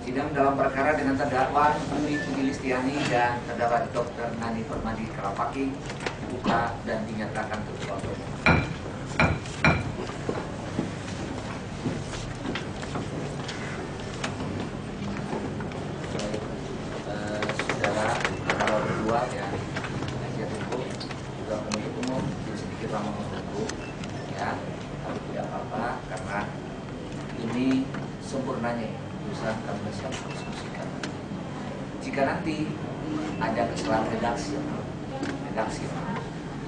Sidang dalam perkara dengan terdakwa Yuri Putilistiani dan terdakwa Dr. Nani Permadi Kalapaki dibuka dan dinyatakan tertutup. Saudara, kalau berdua ya, penasihat hukum juga penuntut umum sedikit lama menunggu, ya, tapi tidak apa-apa karena ini sempurnanya usaha kami siap diskusikan. Jika nanti ada kesalahan redaksi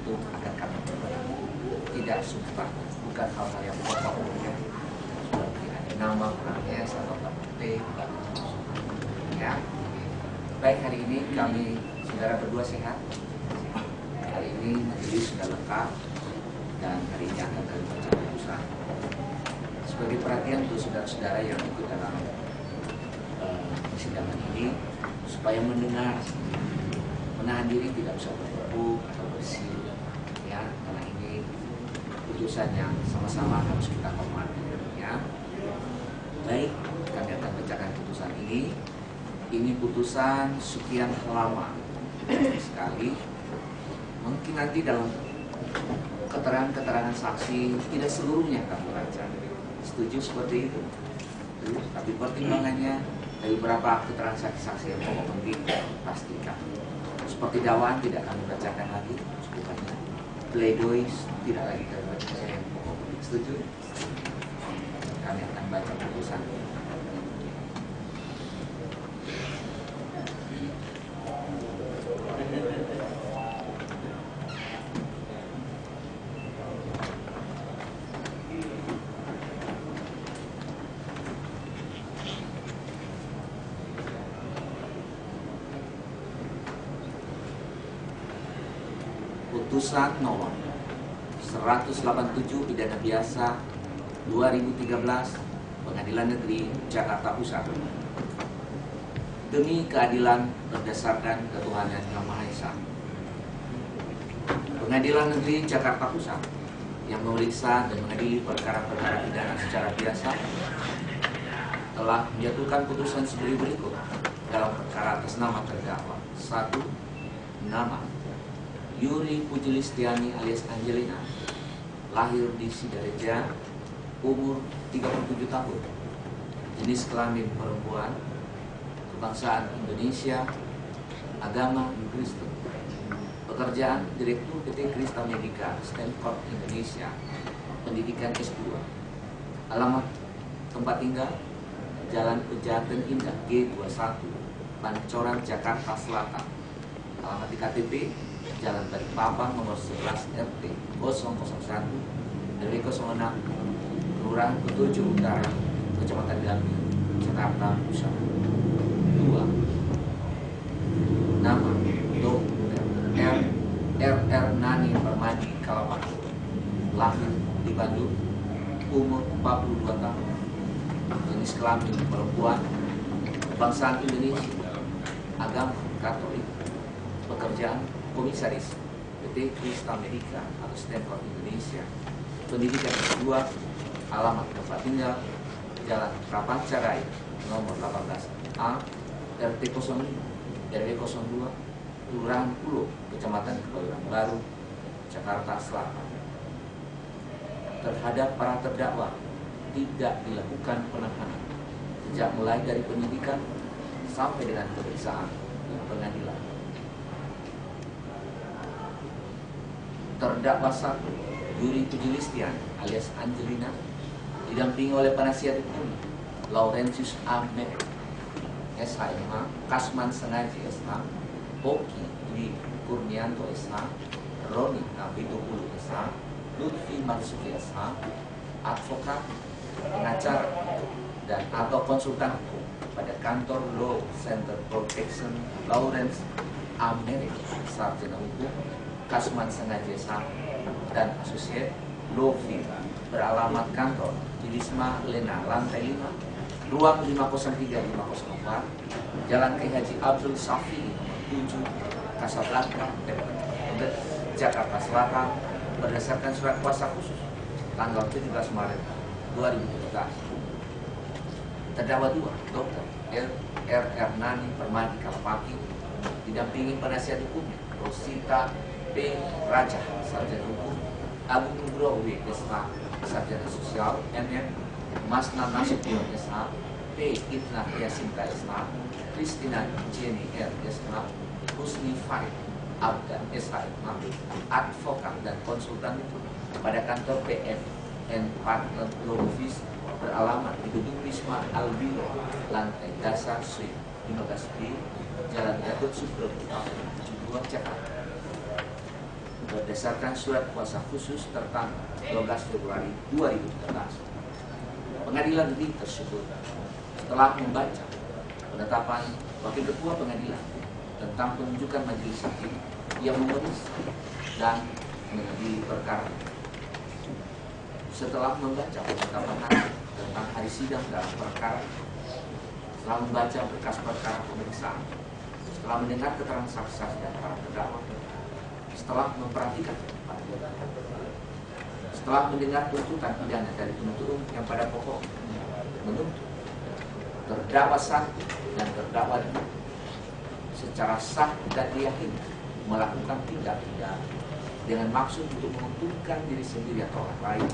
itu akan kami perbaiki. Tidak substantif, bukan hal-hal yang pokok, seperti ada nama kurang S atau T, bukan. Ya. Baik, hari ini kami saudara berdua sehat. Hari ini majelis sudah lengkap dan hari ini akan kami baca putusan. Sebagai perhatian untuk saudara-saudara yang ikut dalam persidangan ini, supaya mendengar, menahan diri, tidak usah bergebuk atau bersiul, ya, karena ini putusan yang sama-sama harus kita hormati, ya. Baik, kami akan bacakan putusan ini. Ini putusan sekian lama sekali. Mungkin nanti dalam keterangan-keterangan saksi tidak seluruhnya kami baca. Setuju seperti itu? Tapi pertimbangannya dari beberapa keterangan saksi-saksi yang pokok penting pastikan. Seperti dakwaan tidak kami bacakan lagi, cukup banyak. Pledoi tidak lagi kami bacakan yang pokok penting. Setuju? Kami akan baca putusan. Putusan nomor 187 pidana biasa 2013 Pengadilan Negeri Jakarta Pusat. Demi keadilan berdasarkan ketuhanan Yang Maha Esa, Pengadilan Negeri Jakarta Pusat yang memeriksa dan mengadili perkara-perkara pidana secara biasa telah menjatuhkan putusan sebagai berikut dalam perkara atas nama terdakwa. 1. Nama Yuri Putilistiani alias Angelina, lahir di Sidareja, umur 37 tahun, jenis kelamin perempuan, kebangsaan Indonesia, agama Kristen, pekerjaan Direktur PT Krista Medica Stanford Indonesia, pendidikan S2, alamat tempat tinggal Jalan Pejaten Indah G21, Pancoran, Jakarta Selatan, alamat di KTP Jalan Balikpapan nomor 11 RT 001 RW 06 Kelurahan Ketujuh Utara, Kecamatan Gambir, Jakarta Pusat. 2. Nama Dr. R.R. Nani Permadi Kalapaki, lahir di Bandung, umur 42 tahun, jenis kelamin perempuan, kebangsaan Indonesia, agama Katolik, pekerjaan komisaris PT Krista Medica atau Stanford Indonesia, pendidikan S2, alamat tempat tinggal Jalan Prapancarai nomor 18A RT 05 RW 02 Kelurahan Pulo, Kecamatan Kebayoran Baru, Jakarta Selatan. Terhadap para terdakwa tidak dilakukan penahanan sejak mulai dari penyidikan sampai dengan pemeriksaan pengadilan. Terdakwa 1 Yuri Pujilistia alias Angelina didampingi oleh penasihat hukum Laurentius A. Merek SHMH, Kasman Sengaji SH, Oki Dwi Kurnianto SH, Roni Nabitupulu SH, Lutfi Marsuki SH, advokat, pengacara, dan atau konsultan hukum pada kantor Law Center Protection Lawrence A. Merek, sarjana hukum, Kasman Sengaja SH, dan asosiat Law Firm beralamat kantor di Wisma Lena, lantai 5, ruang 503-504, Jalan Kiai Haji Abdul Safi, nomor 7, Kasablanka, Jakarta Selatan, berdasarkan surat kuasa khusus tanggal 17 Maret 2017. Terdakwa 2, Dr. R. Nani Permadi Kalapaki, didampingi penasihat hukumnya Rosita P. Raja, sarjana hukum, Agung Nugroho W. SH, sarjana sosial, MM, Masna Nasution SH, P. Itna Yasinta SH, Kristina Jenny R. SH, Husni Farid Abdan SH, advokat dan konsultan hukum pada kantor PFN Partner Law Office beralamat di gedung Wisma Albiro, lantai dasar suite 15B, Jalan Gatot Subroto, 72 Jakarta. Berdasarkan surat kuasa khusus tertanggal 12 Februari 2013, pengadilan negeri tersebut setelah membaca penetapan Wakil Ketua Pengadilan tentang penunjukan majelis hakim yang memeriksa dan mengadili perkara, setelah membaca penetapan hakim tentang hari sidang dalam perkara, setelah membaca berkas perkara pemeriksaan, setelah mendengar keterangan saksi dan para terdakwa, setelah memperhatikan setelah mendengar tuntutan pidana dari penuntut umum yang pada pokok menuntut terdakwa 1 dan terdakwa 2 secara sah dan diyakini melakukan tindak pidana dengan maksud untuk menguntungkan diri sendiri atau orang lain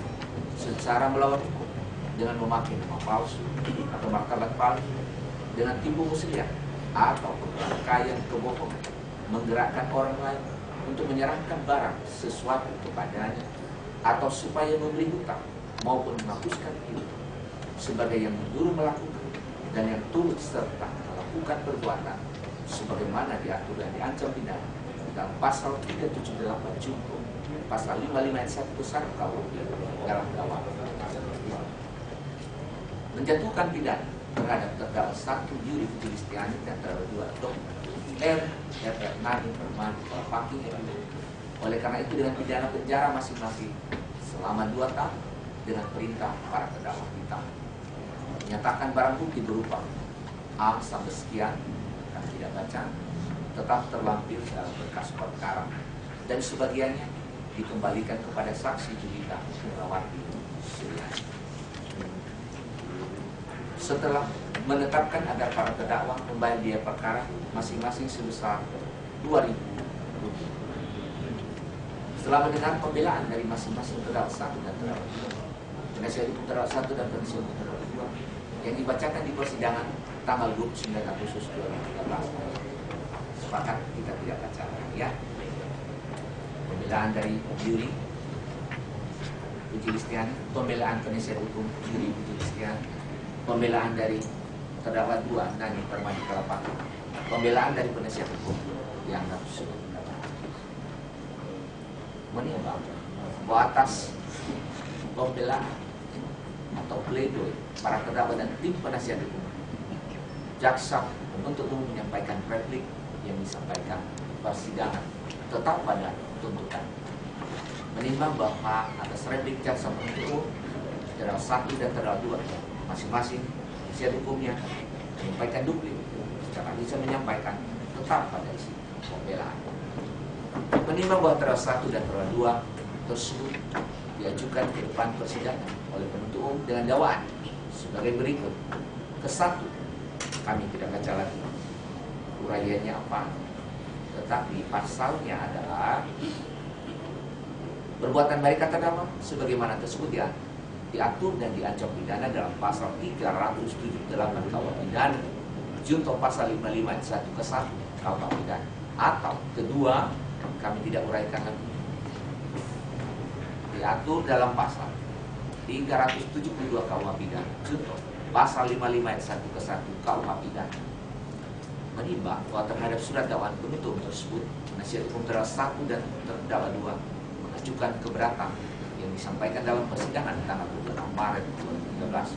secara melawan hukum dengan memakai nama palsu atau martabat palsu, dengan tipu muslihat atau rangkaian kebohongan, menggerakkan orang lain untuk menyerahkan barang sesuatu kepadanya atau supaya memberi hutang maupun menghapuskan hidup sebagai yang menyuruh melakukan dan yang turut serta melakukan perbuatan sebagaimana diatur dan diancam pidana dalam pasal 378 Junto, pasal 55 ayat 1 besar KUHP dalam dakwaan menjatuhkan pidana terhadap terdakwa 1 Yuri Pujilistia dan terdakwa 2 Dr. R. Nani Permadi Kalapaki. Oleh karena itu dengan pidana penjara masing-masing selama 2 tahun dengan perintah para terdakwa kita menyatakan barang bukti berupa A sampai sekian kami tidak baca tetap terlampir dalam berkas perkara dan sebagiannya dikembalikan kepada saksi Julita Murawati Suryani. Setelah menetapkan agar para terdakwa membayar biaya perkara masing-masing sebesar 2.000 rupiah. Setelah mendengar pembelaan dari masing-masing terdakwa 1 dan terdakwa 2, penasihat hukum terdakwa 1 dan penasihat hukum terdakwa 2 yang dibacakan di persidangan tanggal 29 Agustus 2013. Sepakat kita tidak baca, ya. Pembelaan dari Yuri Pujilistia, pembelaan penasihat hukum Yuri Pujilistia, pembelaan dari terdakwa 2 Nani Permadi Kalapaki, pembelaan dari penasihat hukum yang harus menimbang bahwa atas pembelaan atau pledoi para terdakwa dan tim penasihat hukum, jaksa penuntut umum menyampaikan replik yang disampaikan persidangan tetap pada tuntutan. Menimbang bahwa atas replik jaksa penuntut umum terdakwa 1 dan terdakwa 2 masing-masing penasihat hukumnya menyampaikan duplik secara bisa menyampaikan tetap pada isi pembelaan. Menimbang bahwa terdakwa 1 dan terdakwa 2 tersebut diajukan ke depan persidangan oleh penuntut umum dengan dakwaan sebagai berikut. Ke-1, kami tidak baca lagi uraiannya apa, tetapi pasalnya adalah perbuatan baik terdakwa sebagaimana tersebut diatur dan diancam pidana dalam pasal 378 KUHP pidana Junto pasal 55 ayat 1 ke 1 KUH pidana. Atau kedua, kami tidak uraikan lagi, diatur dalam pasal 372 KUH pidana. Contoh, pasal 55 ayat 1 ke 1 KUH pidana menimbang bahwa terhadap surat dakwaan penuntut tersebut penasihat hukum terdakwa 1 dan terdakwa 2 mengajukan keberatan yang disampaikan dalam persidangan tanggal 26 Maret 2013.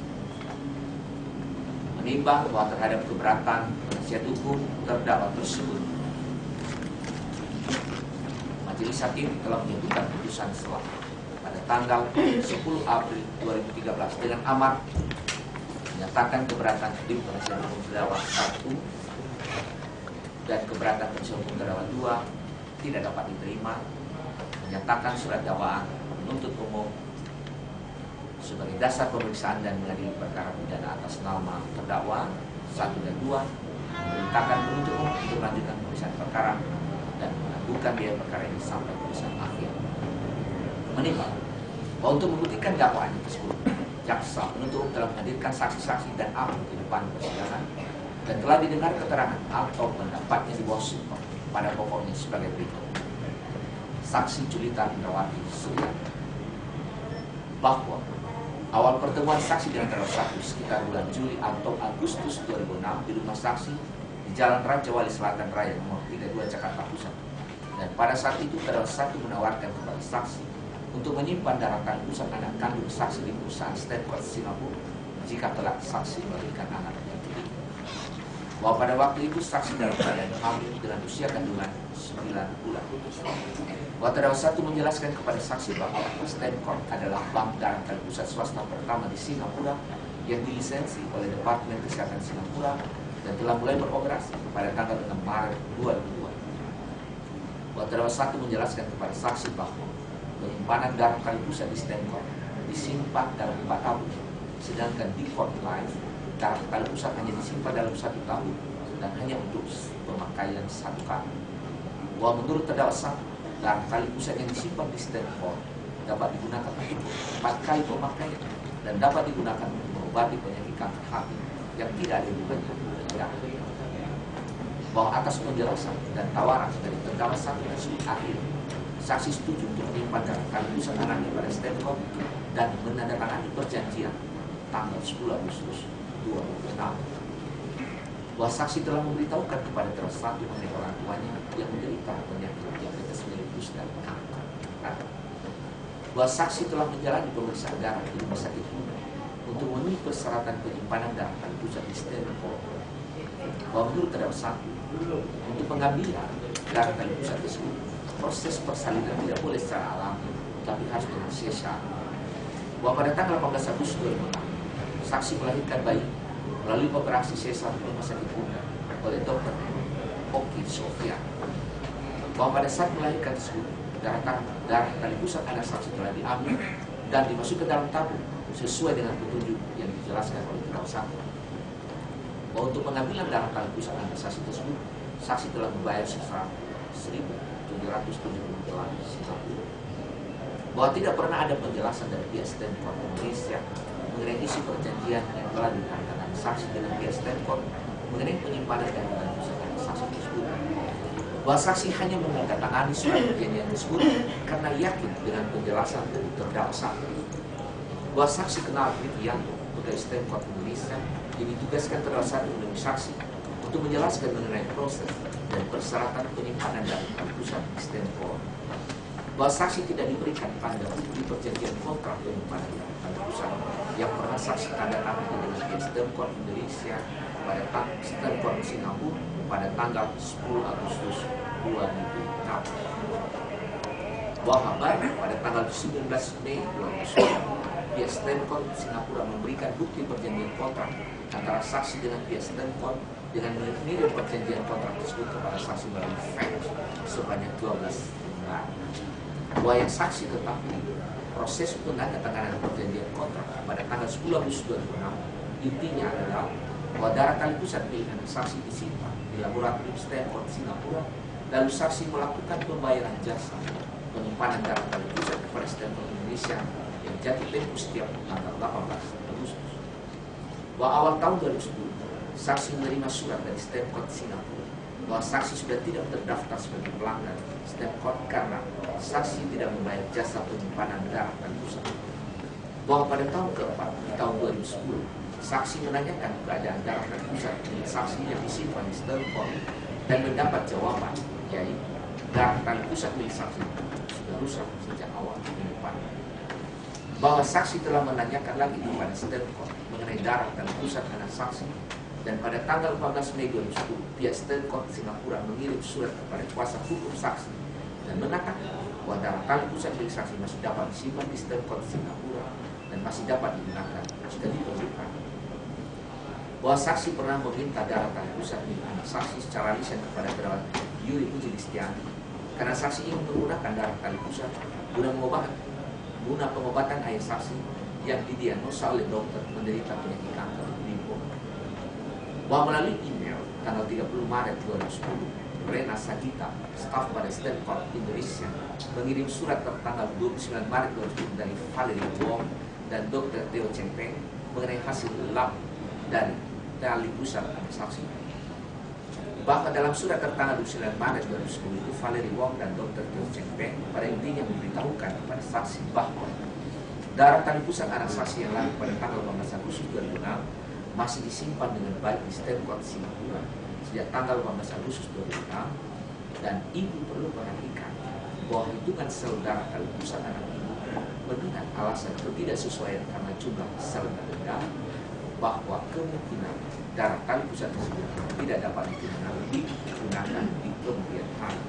Menimbang bahwa terhadap keberatan penasihat hukum terdakwa tersebut Majelis Hakim telah menyebutkan putusan selah pada tanggal 10 April 2013 dengan amar menyatakan keberatan tim penasihat hukum terdakwa 1 dan keberatan penasihat hukum terdakwa 2 tidak dapat diterima, menyatakan surat dakwaan penuntut umum sebagai dasar pemeriksaan dan mengadili perkara pidana atas nama terdakwa 1 dan 2, memerintahkan penuntut umum untuk melanjutkan pemeriksaan perkara dan menangguhkan biaya perkara ini sampai putusan akhir. Menimbang bahwa untuk membuktikan dakwaan tersebut, jaksa penuntut umum telah menghadirkan saksi-saksi dan ahli di depan persidangan dan telah didengar keterangan atau pendapatnya di bawah sumpah pada pokoknya sebagai berikut. Saksi Julita Indrawati Suryani bahwa awal pertemuan saksi dengan terdakwa 1 sekitar bulan Juli atau Agustus 2006 di rumah saksi di Jalan Raja Wali Selatan Raya nomor 32 Jakarta Pusat, dan pada saat itu terdakwa 1 menawarkan kepada saksi untuk menyimpan daratan pusat anak kandung saksi di perusahaan Stanford Singapura jika kelak saksi memberikan anak yang ketiga. Bahwa pada waktu itu saksi dalam keadaan hamil dengan usia kandungan 9 bulan. Bahwa terdakwa 1 menjelaskan kepada saksi bahwa Stanford adalah bank daratan pusat swasta pertama di Singapura yang dilisensi oleh Departemen Kesehatan Singapura dan telah mulai beroperasi pada tanggal 6 Maret 2002. Bahwa terdakwa 1 menjelaskan kepada saksi bahwa penyimpanan daratan pusat di Stanford disimpan dalam 4 tahun, sedangkan di Fort Life daratan pusat hanya disimpan dalam 1 tahun dan hanya untuk pemakaian 1 kali. Bahwa menurut terdakwa 1, daratan pusat yang disimpan di Stanford dapat digunakan untuk 4 kali pemakaian dan dapat digunakan untuk mengobati penyakit kanker hati yang tidak ada hubungannya dengan darah. Bahwa atas penjelasan dan tawaran dari terdakwa 1 tersebut akhir, saksi setuju untuk menyimpan daratan pusat anaknya pada Stanford dan menandatangani perjanjian tanggal 10 Agustus 2006. Bahwa saksi telah memberitahukan kepada terdakwa 1 mengenai orang tuanya yang menderita penyakit diabetes mellitus dan kanker. Bahwa saksi telah menjalani pemeriksaan darah di rumah sakit umum untuk memenuhi persyaratan penyimpanan daratan pusat di Stanford. Bahwa menurut terdakwa 1, untuk pengambilan daratan pusat tersebut, proses persalinan tidak boleh secara alami, tapi harus dengan sesar. Bahwa pada tanggal 18 Agustus 2006, saksi melahirkan bayi melalui operasi sesar di rumah sakit umum oleh Dr. Oki Sofia. Bahwa pada saat melahirkan tersebut, darah tali pusat anak saksi telah diambil dan dimasukkan ke dalam tabung sesuai dengan petunjuk yang dijelaskan oleh terdakwa 1. Bahwa untuk pengambilan darah tali pusat anak saksi tersebut, saksi telah membayar sebesar 1.778 Singapura. Bahwa tidak pernah ada penjelasan dari pihak Stanford Indonesia mengenai isi perjanjian yang telah ditandatangani saksi dengan pihak Stanford mengenai penyimpanan daratan pusat anak saksi tersebut. Bahwa saksi hanya menandatangani surat perjanjian tersebut karena yakin dengan penjelasan dari terdakwa 1. Bahwa saksi kenal Wikianto, pegawai Stanford Indonesia, yang ditugaskan terdakwa 1 menjadi saksi untuk menjelaskan mengenai proses dan persyaratan penyimpanan daratan pusat di Stanford. Bahwa saksi tidak diberikan tanda bukti perjanjian kontrak penyimpanan daratan pusat yang pernah saksi tanda tangan dengan pihak Stanford Indonesia pada Stanford Singapura pada tanggal 10 Agustus 2006. Bahwa kabar pada tanggal 19 Mei 2010, pihak Stanford Singapura memberikan bukti perjanjian kontrak antara saksi dengan pihak Stanford dengan mengirim perjanjian kontrak tersebut kepada saksi melalui fax sebanyak 12 lembar. Bahwa yang saksi ketahui proses penandatanganan perjanjian kontrak pada tanggal 10 Agustus 2006 intinya adalah bahwa darah tali pusat milik anak saksi disimpan di laboratorium Stanford Singapura, lalu saksi melakukan pembayaran jasa penyimpanan darah tali pusat kepada Stanford Indonesia yang jatuh tempo setiap tanggal 18 Agustus. Bahwa awal tahun 2010 saksi menerima surat dari Stanford Singapura bahwa saksi sudah tidak terdaftar sebagai pelanggan Stanford karena saksi tidak membayar jasa penyimpanan darah dan pusat. Bahwa pada tahun keempat, tahun 2010, saksi menanyakan keadaan darah dan pusat dengan saksi yang disimpan di Stanford dan mendapat jawaban, yaitu darah dan pusat milik saksi sudah rusak sejak awal penyimpanan. Bahwa saksi telah menanyakan lagi kepada Stanford mengenai darah dan pusat anak saksi, dan pada tanggal 14 Mei 2010, pihak Stanford Singapura mengirim surat kepada kuasa hukum saksi dan mengatakan bahwa darah dan pusat milik saksi masih dapat disimpan di Stanford Singapura dan masih dapat digunakan jika diperlukan. Bahwa saksi pernah meminta darah dan pusat milik anak saksi secara lisan kepada perawat Yuri Puji Listiani karena saksi ingin menggunakan darah dan pusat guna pengobatan ayah saksi yang didiagnosa oleh dokter menderita penyakit kanker limfoma. Bahwa melalui email tanggal 30 Maret 2010, Rena Sagita, staf pada Stanford Indonesia, mengirim surat tertanggal 29 Maret 2010 dari Valerie Wong dan Dr. Theo Cheng Peng mengenai hasil lab dari tali pusat anak saksi. Bahkan dalam surat tertanggal 29 Maret 2010 itu, Valerie Wong dan Dr. Theo Cheng Peng pada intinya memberitahukan kepada saksi bahwa darah tali pusat anak saksi yang lahir pada tanggal 15 Agustus 2006 masih disimpan dengan baik di Stanford Singapura sejak tanggal 15 Agustus 2006, dan ibu perlu perhatikan bahwa hitungan sel darah tali pusat anak ibu mengingat alasan ketidaksesuaian karena jumlah sel rendah, bahwa kemungkinan darah tali pusat tersebut tidak dapat digunakan di kemudian hari.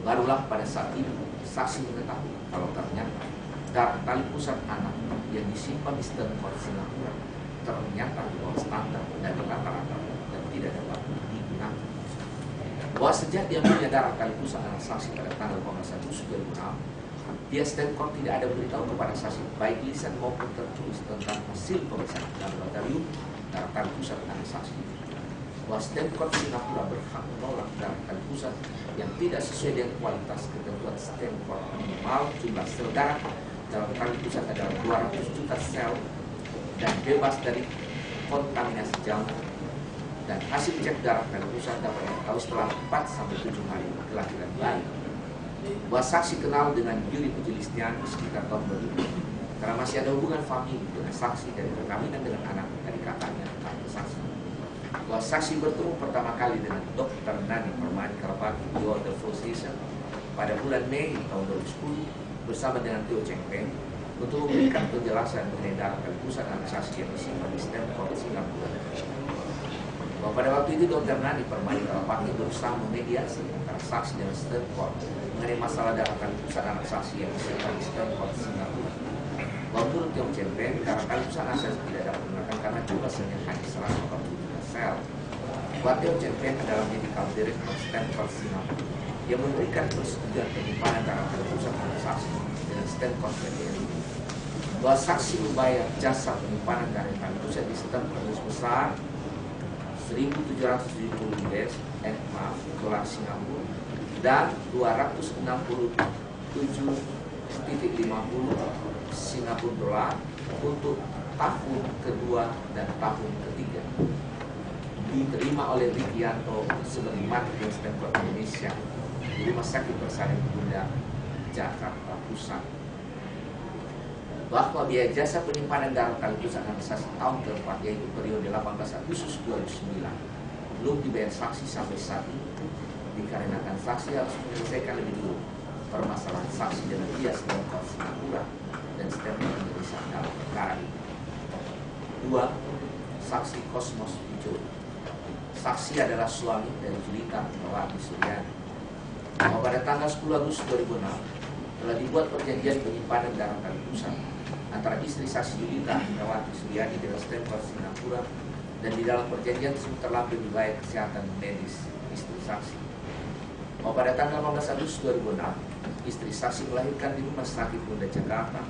Barulah pada saat itu saksi mengetahui kalau ternyata darah tali pusat anak yang disimpan di Stanford Singapura ternyata di bawah standar dan rata-rata dan tidak dapat digunakan. Bahwa sejak diambilnya darah tali pusat anak saksi pada tanggal 15 Agustus 2006, pihak Stanford tidak ada beritahu kepada saksi baik lisan maupun tertulis tentang hasil pemeriksaan laboratorium darah tali pusat anak saksi. Bahwa Stanford Singapura berhak menolak darah tali pusat yang tidak sesuai dengan kualitas ketentuan Stanford. Minimal jumlah sel darah dalam tali pusat adalah 200 juta sel dan bebas dari kontaminasi jamur, dan hasil cek darah tali pusat dapat diketahui setelah 4-7 hari kelahiran bayi. Bahwa saksi kenal dengan Yuri Puji Listiani sekitar tahun 2000 karena masih ada hubungan famili dengan saksi dari perkawinan dengan anak dari kakaknya tante saksi. Bahwa saksi bertemu pertama kali dengan Dr. Nani Permani Kalapati di Hotel Four Seasons pada bulan Mei tahun 2010 bersama dengan Theo Cheng Peng untuk memberikan penjelasan mengenai darah tali pusat anak saksi yang disimpan di Stanford Singapura. Bahwa pada waktu itu Dr. Nani Permani Kalapati berusaha memediasi antara saksi dan Stanford mengenai masalah darah tali pusat anak saksi yang disimpan di Stanford Singapura. Bahwa menurut Theo Cheng Peng, darah tali pusat anak saksi tidak dapat digunakan karena jumlah selnya hanya 140 sel. Bahwa Theo Cheng Peng adalah medical director Stanford Singapura yang memberikan persetujuan penyimpanan darah tali pusat anak saksi dengan Stanford PTN. Bahwa saksi membayar jasa penyimpanan darah tali pusat di Stanford sebesar 1.770 dolar Singapura dan 267.50 Singapura dolar untuk tahun kedua dan tahun ketiga, diterima oleh Rikianto sebagai marketing Stanford Indonesia di Rumah Sakit Persada Bunda, Jakarta Pusat. Bahwa biaya jasa penyimpanan darah tali pusat anak saksi tahun keempat, yaitu periode 18 Agustus 2009, belum dibayar saksi sampai saat ini, dikarenakan saksi harus menyelesaikan lebih dulu permasalahan saksi dengan pihak Stanford Singapura dan Stanford Indonesia dalam perkara ini. 2. Saksi Kosmos Wijoli. Saksi adalah suami dari Julita Melati Suryani. Bahwa pada tanggal 10 Agustus 2006 telah dibuat perjanjian penyimpanan darah tali pusat antara istri saksi Julita Melati Suryani dengan Stanford Singapura, dan di dalam perjanjian tersebut terlampir biaya kesehatan medis istri saksi. Bahwa pada tanggal 15 Agustus 2006 istri saksi melahirkan di Rumah Sakit Bunda Jakarta,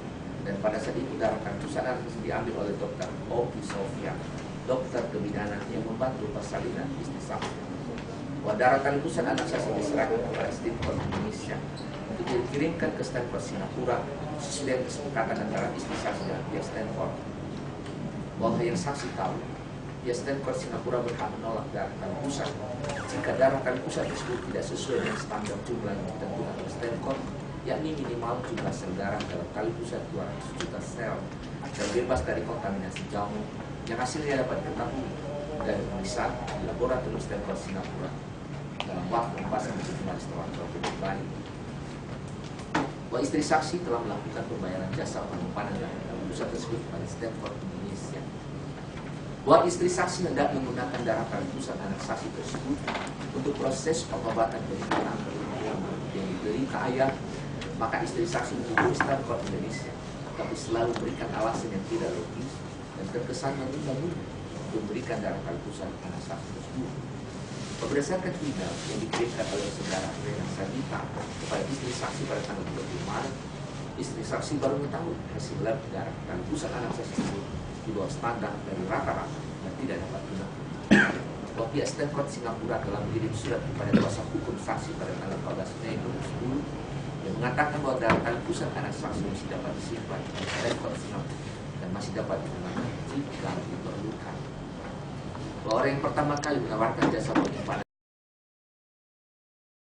dan pada saat itu darah tali pusat anak saksi diambil oleh Dr. Oki Sofia, dokter kebidanan yang membantu persalinan istri saksi. Bahwa darah tali pusat anak saksi diserahkan kepada Stanford Indonesia untuk dikirimkan ke Stanford Singapura sesuai dengan kesepakatan antara istri saksi dan pihak Stanford. Bahwa yang saksi tahu, pihak Stanford Singapura berhak menolak darah kali pusat jika darah kali pusat tersebut tidak sesuai dengan standar jumlah yang ditentukan oleh Stanford, yakni minimal jumlah sel darah dalam kali pusat 200 juta sel dan bebas dari kontaminasi jamur yang hasilnya dapat diketahui dari pemeriksaan di laboratorium Stanford Singapura dalam waktu 4-7 hari setelah terjadi bayi. Bahwa istri saksi telah melakukan pembayaran jasa penyimpanan darah kali pusat tersebut kepada Stanford Indonesia. Bahwa istri saksi hendak menggunakan darah kali pusat anak saksi tersebut untuk proses pengobatan penyimpangan yang diderita ayah, maka istri saksi menghubungi Stanford Indonesia, tapi selalu memberikan alasan yang tidak logis dan terkesan menunda-nunda untuk memberikan darah kali pusat anak saksi tersebut. Berdasarkan email yang dikirimkan oleh saudara Rena Sadita kepada istri saksi pada tanggal 20 Maret, istri saksi baru mengetahui hasil lab darah kali pusat anak saksi tersebut di bawah standar dari rata-rata dan tidak dapat digunakan. Bahwa pihak Stanford Singapura telah mengirim surat kepada kuasa hukum saksi pada tanggal 14 Mei 2010 yang mengatakan bahwa darah kali pusat anak saksi masih dapat disimpan di Stanford Singapura dan masih dapat digunakan jika diperlukan. Bahwa orang yang pertama kali menawarkan jasa penyimpanan